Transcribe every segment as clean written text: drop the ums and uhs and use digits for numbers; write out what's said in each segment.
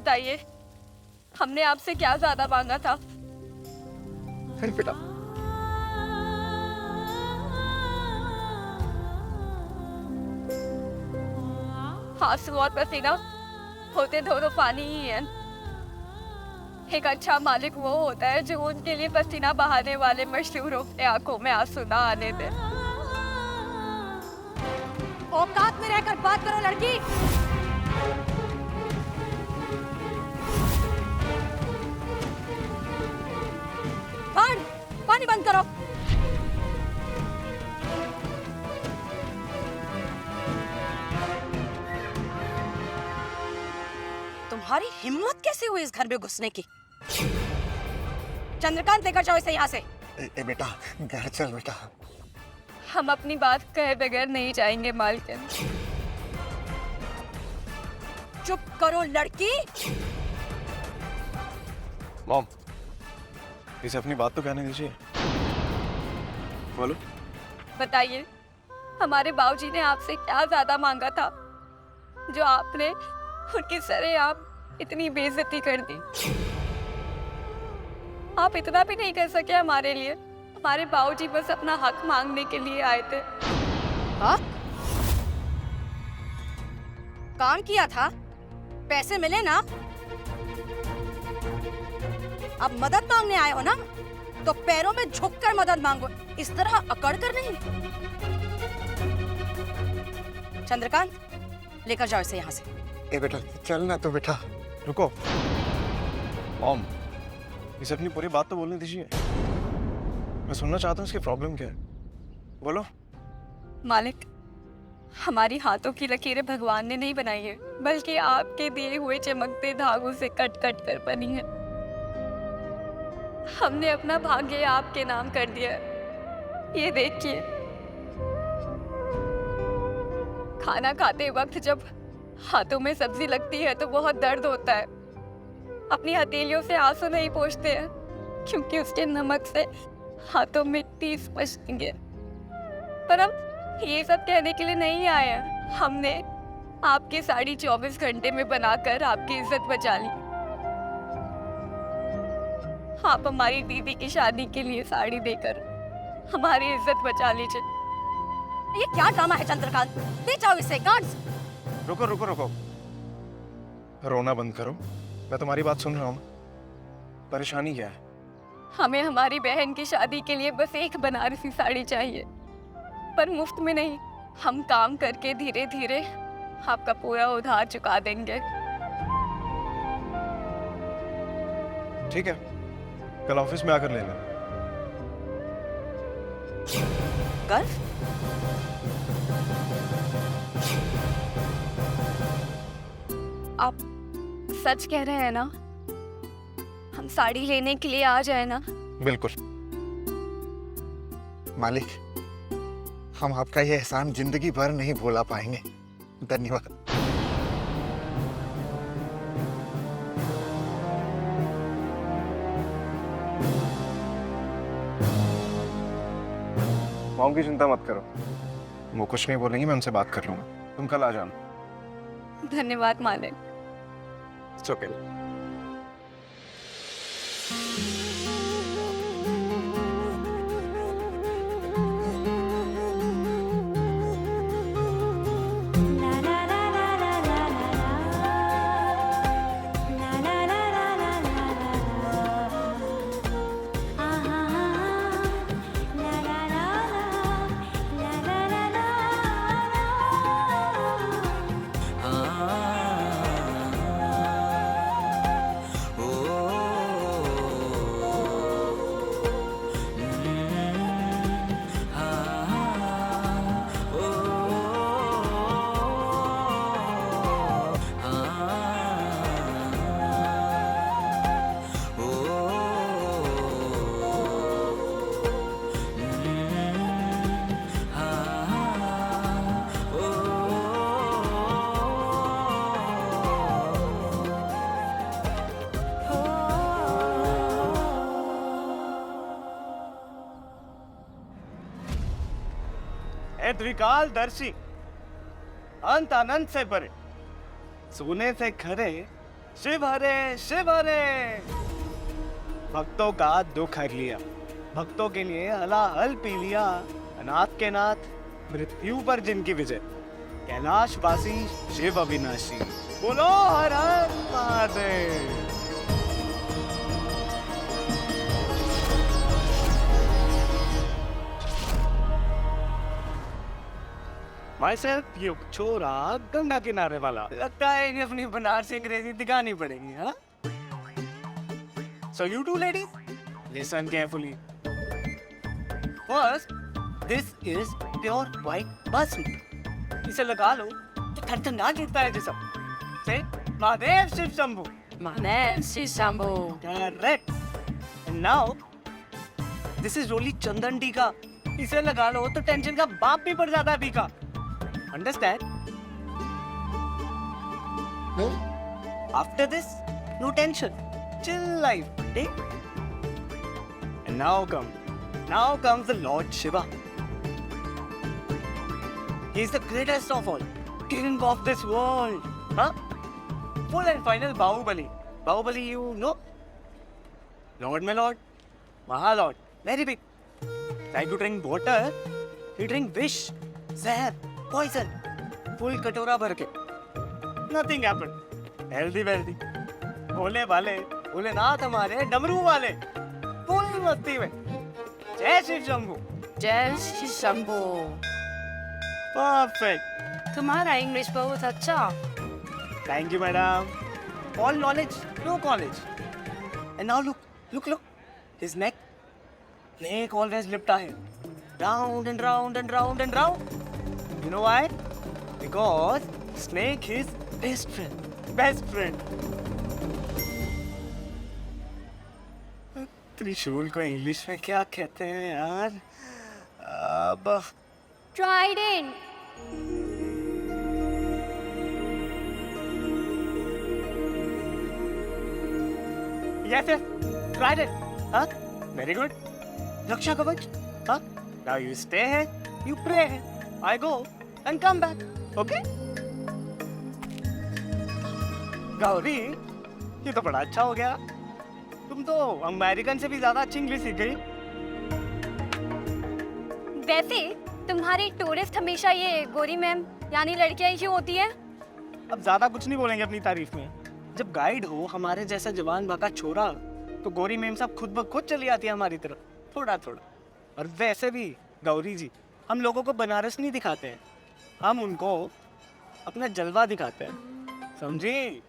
बताइए, हमने आपसे क्या ज्यादा मांगा था? अरे बेटा, आंसू और पसीना होते दोनों पानी ही है। एक अच्छा मालिक वो होता है जो उनके लिए पसीना बहाने वाले मशहूर अपने आंखों में आंसू ना आने दे। औकात में रहकर बात करो लड़की। पानी बंद करो। तुम्हारी हिम्मत कैसे हुई इस घर में घुसने की? चंद्रकांत, लेकर जाओ इसे यहाँ से। बेटा घर चल बेटा। हम अपनी बात कहे बगैर नहीं जाएंगे मालकिन। चुप करो लड़की। मॉम, इसे अपनी बात तो कहने दीजिए। बोलो। बताइए, हमारे बाबूजी ने आपसे क्या ज्यादा मांगा था जो आपने उनकी सरेआम इतनी बेइज्जती कर दी? आप इतना भी नहीं कर सके हमारे लिए। हमारे बाबूजी बस अपना हक मांगने के लिए आए थे। हक? काम किया था, पैसे मिले ना। अब मदद मांगने आए हो ना, तो पैरों में झुककर मदद मांगो, इस तरह अकड़ कर नहीं। चंद्रकांत, लेकर जाओ इसे यहाँ से। बेटा चल ना तो बेटा। रुको मॉम, इसे अपनी पूरी बात तो बोलने दीजिए। मैं सुनना चाहता हूँ इसकी प्रॉब्लम क्या है। बोलो। मालिक, हमारी हाथों की लकीरें भगवान ने नहीं बनाई है, बल्कि आपके दिए हुए चमकते धागों से कट कट कर बनी है। हमने अपना भाग्य आपके नाम कर दिया। ये देखिए, खाना खाते वक्त जब हाथों में सब्जी लगती है तो बहुत दर्द होता है। अपनी हथेलियों से आंसू नहीं पोंछते हैं, क्योंकि उसके नमक से हाथों में टीस मचती है। पर हम ये सब कहने के लिए नहीं आए हैं। हमने आपकी साड़ी 24 घंटे में बनाकर आपकी इज्जत बचा ली। आप हमारी दीदी की शादी के लिए साड़ी देकर हमारी इज्जत बचा लीजिए। ये क्या ड्रामा है चंद्रकांत? ले जाओ इसे। गार्ड्स, रुको रुको रुको, रोना बंद करो। मैं तुम्हारी बात सुन रहा हूँ। परेशानी क्या है? हमें हमारी बहन की शादी के लिए बस एक बनारसी साड़ी चाहिए, पर मुफ्त में नहीं। हम काम करके धीरे धीरे आपका पूरा उधार चुका देंगे। ठीक है, कल ऑफिस में आकर ले लेना। गर्व, आप सच कह रहे हैं ना? हम साड़ी लेने के लिए आ जाए ना? बिल्कुल मालिक, हम आपका ये एहसान जिंदगी भर नहीं भुला पाएंगे। धन्यवाद। मॉम की चिंता मत करो, वो कुछ नहीं बोलेंगी, मैं उनसे बात कर लूंगा। तुम कल आ जाना। धन्यवाद मालिक। It's okay. द्विकाल दर्शी, अंत अनंत से परे, सोने से खरे शिव हरे भक्तों का दुख हर लिया, भक्तों के लिए हलाहल पी लिया, अनाथ के नाथ मृत्यु पर जिनकी विजय, कैलाशवासी शिव अविनाशी, बोलो हर हर महादेव। Myself युग छोरा गंगा किनारे वाला, लगता है इन्हें अपनी बनारसी अंग्रेजी दिखानी पड़ेगी, हाँ? So you two ladies, listen carefully. First, this is pure white basmati. इसे लगा लो तो थरथरा गिरता है जिसम। Say Mahadev Shiv Shambhu. Mahadev Shiv Shambhu. Correct. And now, this is रोली चंदन टीका। इसे लगा लो तो टेंशन का बाप भी पड़ जाता है फीका। Understand? No. After this, no tension. Chill life. Okay? And now comes the Lord Shiva. He is the greatest of all, king of this world. Huh? Full and final Bahubali. Bahubali, you know? Lord my lord, Mahalord, very big. Like to drink water, he drink wish, zahar, poison, full katora भर के. Nothing happened. Healthy, wealthy. भोले भाले, भोलेनाथ हमारे डमरू वाले, full मस्ती में. जय शिव शंभू. जय शिव शंभू। Perfect. तुम्हारा इंग्लिश बहुत अच्छा। Thank you, madam. All knowledge, no college. And now look. His neck always lift ahead. Round and round and round and round. You know why? Because snake is best friend. त्रिशूल को English में क्या कहते हैं यार? अब Trident. Yes, trident. Huh? Very good. Raksha Kavach. Huh? Now you stay here, you pray here. I go and come back. Okay? Gauri, ये तो बड़ा अच्छा हो गया। तुम तो अमेरिकन से भी ज्यादा अच्छी इंग्लिश सीख गई। वैसे तुम्हारी टूरिस्ट हमेशा ये गोरी मैम यानी लड़कियां ही क्यों होती है? अब ज्यादा कुछ नहीं बोलेंगे अपनी तारीफ में। जब गाइड हो हमारे जैसा जवान बाका छोरा, तो गोरी मैम साहब खुद ब खुद चली आती है हमारी तरफ, थोड़ा। और वैसे भी गौरी जी, हम लोगों को बनारस नहीं दिखाते हैं, हम उनको अपना जलवा दिखाते हैं, समझी?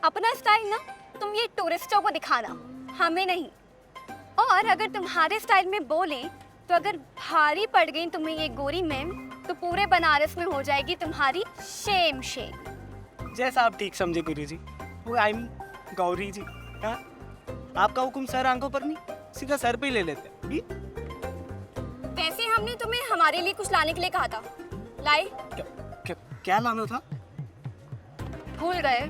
अपना स्टाइल ना तुम ये टूरिस्टों को दिखाना, हमें नहीं। और अगर तुम्हारे स्टाइल में बोले तो अगर भारी पड़ गई तुम्हें ये गोरी मैम, तो पूरे बनारस में हो जाएगी तुम्हारी शेम। जैसा आप ठीक समझे गुरु जी। वो आई गौरी जी, हाँ? आपका हुक्म सर आंखों पर नहीं, सीधा सर पे ही ले लेते हैं। वैसे हमने तुम्हें हमारे लिए कुछ लाने के लिए कहा था, लाई? क्या लाना था? भूल गए?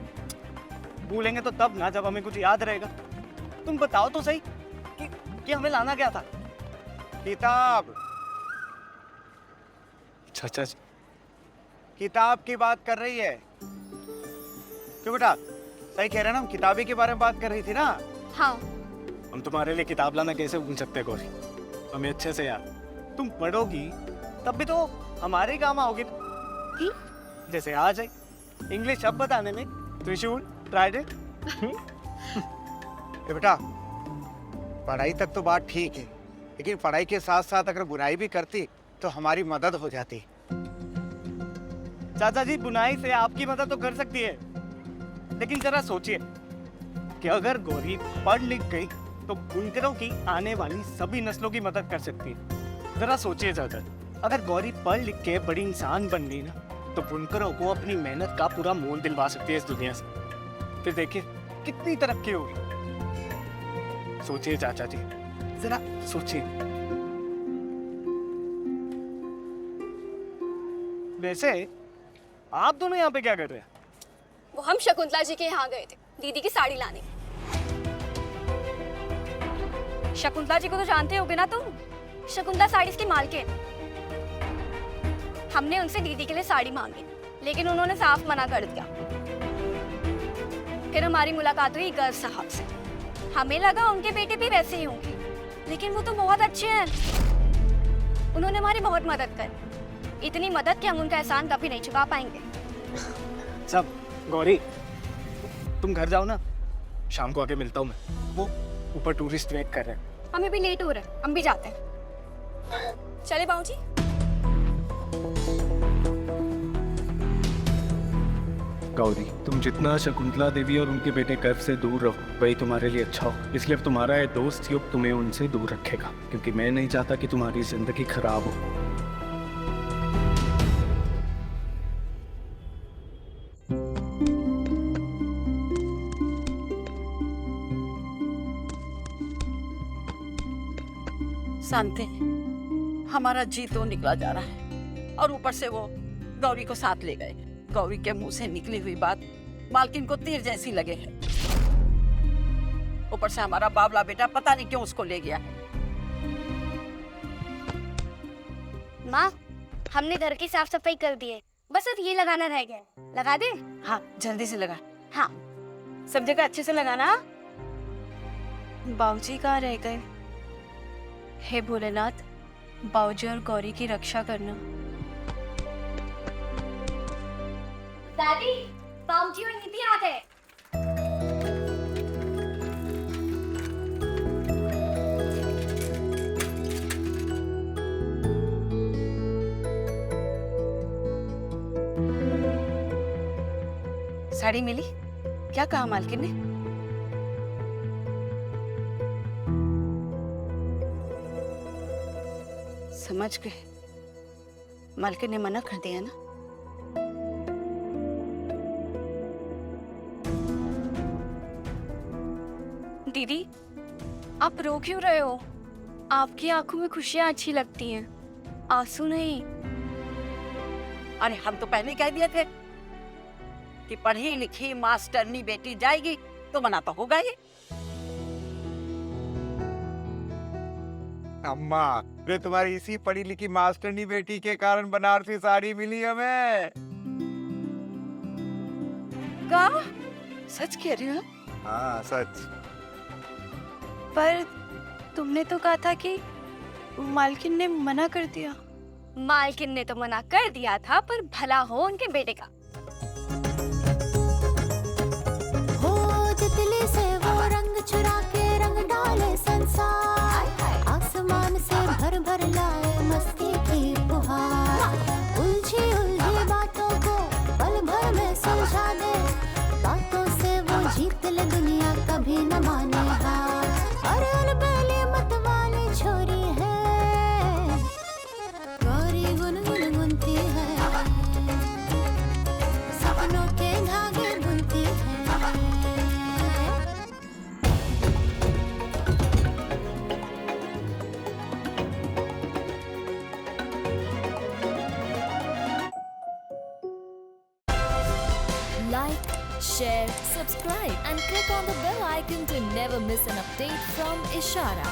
भूलेंगे तो तब ना जब हमें कुछ याद रहेगा। तुम बताओ तो सही कि हमें लाना क्या था? किताब। अच्छा, किताब की बात कर रही है क्यों बेटा? सही कह रहे ना, हम किताबी के बारे में बात कर रही थी ना? हाँ। हम तुम्हारे लिए किताब लाना कैसे भूल सकते हैं गौरी? हमें अच्छे से याद। तुम पढ़ोगी तब भी तो हमारे ही काम आओगे। जैसे आ जाए इंग्लिश शब्द बताने में, त्रिशूल, ट्राइडेंट। बेटा, पढ़ाई तक तो बात ठीक है, लेकिन पढ़ाई के साथ साथ अगर बुनाई भी करती तो हमारी मदद हो जाती। चाचा जी, बुनाई से आपकी मदद तो कर सकती है, लेकिन जरा सोचिए कि अगर गौरी पढ़ लिख गई तो बुनकरों की आने वाली सभी नस्लों की मदद कर सकती है। जरा सोचिए चाचा, अगर गौरी पढ़ लिख के बड़ी इंसान बन गई ना, तो बुनकरों को अपनी मेहनत का पूरा मोल दिलवा सकती है इस दुनिया से। फिर देखिए कितनी तरक्की होगी। सोचिए चाचा जी, जरा सोचिए। वैसे आप दोनों यहाँ पे क्या कर रहे हैं? वो हम शकुंतला जी के यहाँ गए थे दीदी की साड़ी लाने। शकुंतला जी को तो जानते होगे ना तुम, शकुंतला साड़ीज की मालकिन। हमने उनसे दीदी के लिए साड़ी मांगी, लेकिन उन्होंने साफ मना कर दिया। फिर हमारी मुलाकात हुई गर्व साहब से। हमें लगा उनके बेटे भी वैसे ही होंगे, लेकिन वो तो बहुत अच्छे हैं। उन्होंने हमारी बहुत मदद करी, इतनी मदद कि हम उनका एहसान कभी नहीं चुका पाएंगे। सब गौरी, तुम घर जाओ ना, शाम को आके मिलता हूँ मैं। वो ऊपर टूरिस्ट वेट कर रहे हैं। हमें भी लेट हो रहा है, हम भी जाते हैं। चले बाबूजी। गौरी, तुम जितना शकुंतला देवी और उनके बेटे गर्व से दूर रहो, वही तुम्हारे लिए अच्छा हो। इसलिए अब तुम्हारा ये दोस्त युग तुम्हें उनसे दूर रखेगा, क्योंकि मैं नहीं चाहता कि तुम्हारी जिंदगी खराब हो। शांति, हमारा जी तो निकला जा रहा है और ऊपर से वो गौरी को साथ ले गए। गौरी के मुंह से निकली हुई बात मालकिन को तीर जैसी लगे है। ऊपर से हमारा बावला बेटा पता नहीं क्यों उसको ले गया है। माँ, हमने घर की साफ सफाई कर दी है, बस अब ये लगाना रह गया है। लगा दे? हाँ, जल्दी से लगा। हाँ। सब जगह अच्छे से लगाना। बाबूजी कहाँ रह गए? हे भोलेनाथ, बाबूजी और गौरी की रक्षा करना। दादी, बाबूजी और निधि आ गए। साड़ी मिली? क्या कहा मालकिन ने? समझ गए, मालकिन ने मना कर दिया ना। दीदी, आप रो क्यों रहे हो? आपकी आंखों में खुशियां अच्छी लगती हैं, आंसू नहीं। अरे हम तो पहले ही कह दिए थे कि पढ़ी लिखी मास्टरनी बेटी जाएगी तो मना तो होगा ही। अम्मा, वे तुम्हारी इसी पढ़ी लिखी मास्टरनी बेटी के कारण बनारसी साड़ी मिली हमें। का? सच कह रही हो? हाँ, सच। पर तुमने तो कहा था कि मालकिन ने मना कर दिया। मालकिन ने तो मना कर दिया था, पर भला हो उनके बेटे का। हो तितली से वो रंग चुरा के रंग डाले संसार, आसमान से भर भर लाए मस्ती की फुहार, उलझी उलझी बातों को पल भर में सुलझा दे, बातों से वो जीत ले दुनिया कभी न माने हार। अरे अलबेली मत वाली छोरी है, गौरी गुनगुन गुनती है, सपनों के धागे बुनती है। Like, share, subscribe and click on the bell icon to never miss an update from Ishara.